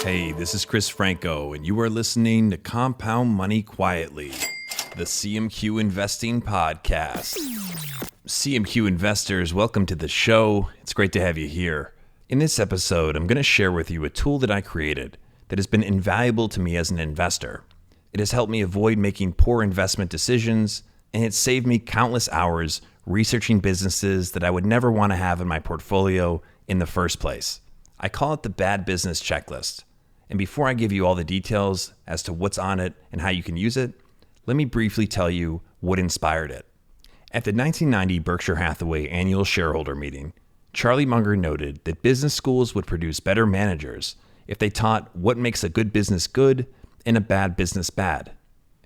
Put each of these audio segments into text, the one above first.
Hey, this is Chris Franco, and you are listening to Compound Money Quietly, the CMQ Investing Podcast. CMQ investors, welcome to the show. It's great to have you here. In this episode, I'm going to share with you a tool that I created that has been invaluable to me as an investor. It has helped me avoid making poor investment decisions, and it saved me countless hours researching businesses that I would never want to have in my portfolio in the first place. I call it the Bad Business Checklist. And before I give you all the details as to what's on it and how you can use it, let me briefly tell you what inspired it. At the 1990 Berkshire Hathaway annual shareholder meeting, Charlie Munger noted that business schools would produce better managers if they taught what makes a good business good and a bad business bad.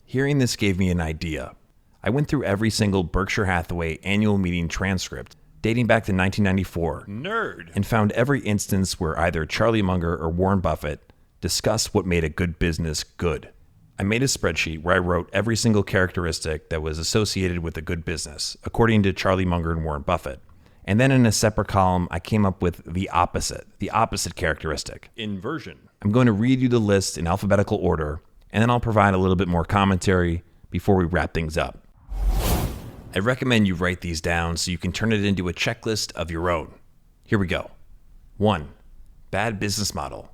Hearing this gave me an idea. I went through every single Berkshire Hathaway annual meeting transcript dating back to 1994. Nerd. And found every instance where either Charlie Munger or Warren Buffett discussed what made a good business good. I made a spreadsheet where I wrote every single characteristic that was associated with a good business, according to Charlie Munger and Warren Buffett. And then in a separate column, I came up with the opposite characteristic. Inversion. I'm going to read you the list in alphabetical order, and then I'll provide a little bit more commentary before we wrap things up. I recommend you write these down so you can turn it into a checklist of your own. Here we go. 1. Bad business model.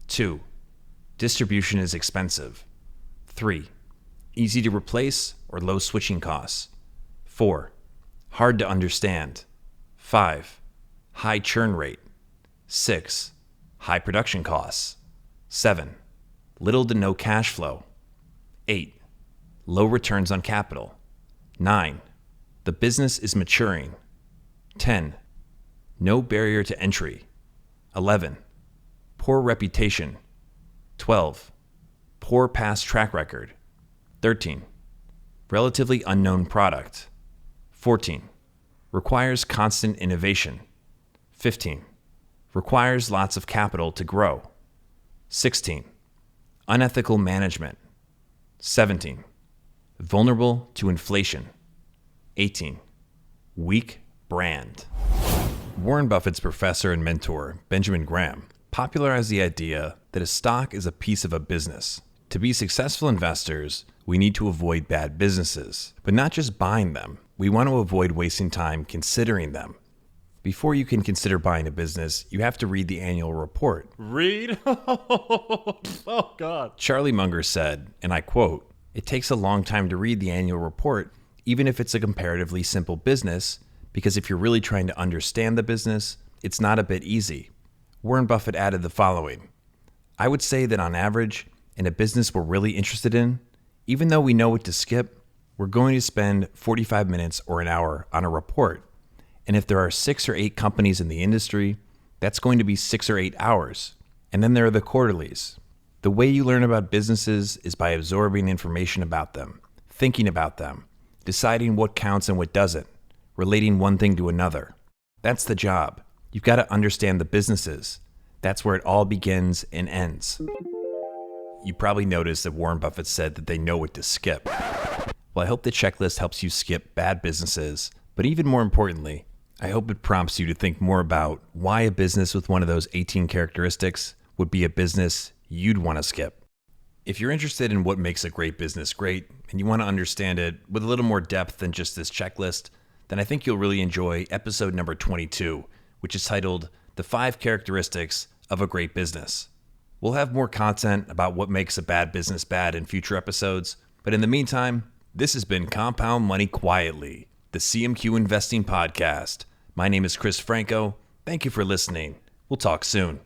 2. Distribution is expensive. 3. Easy to replace or low switching costs. 4. Hard to understand. 5. High churn rate. 6. High production costs. 7. Little to no cash flow. 8. Low returns on capital. 9. The business is maturing. 10. No barrier to entry. 11. Poor reputation. 12. Poor past track record. 13. Relatively unknown product. 14. Requires constant innovation. 15. Requires lots of capital to grow. 16. Unethical management. 17. Vulnerable to inflation. 18. Weak brand. Warren Buffett's professor and mentor, Benjamin Graham, popularized the idea that a stock is a piece of a business. To be successful investors, we need to avoid bad businesses, but not just buying them. We want to avoid wasting time considering them. Before you can consider buying a business, you have to read the annual report. Read? Oh, God. Charlie Munger said, and I quote, "It takes a long time to read the annual report, even if it's a comparatively simple business, because if you're really trying to understand the business, it's not a bit easy." Warren Buffett added the following: "I would say that on average, in a business we're really interested in, even though we know what to skip, we're going to spend 45 minutes or an hour on a report. And if there are 6 or 8 companies in the industry, that's going to be 6 or 8 hours. And then there are the quarterlies. The way you learn about businesses is by absorbing information about them, thinking about them, deciding what counts and what doesn't, relating one thing to another. That's the job. You've got to understand the businesses. That's where it all begins and ends." You probably noticed that Warren Buffett said that they know what to skip. Well, I hope the checklist helps you skip bad businesses, but even more importantly, I hope it prompts you to think more about why a business with one of those 18 characteristics would be a business you'd want to skip. If you're interested in what makes a great business great, and you want to understand it with a little more depth than just this checklist, then I think you'll really enjoy episode number 22, which is titled The 5 Characteristics of a Great Business. We'll have more content about what makes a bad business bad in future episodes, but in the meantime, this has been Compound Money Quietly, the CMQ Investing Podcast. My name is Chris Franco. Thank you for listening. We'll talk soon.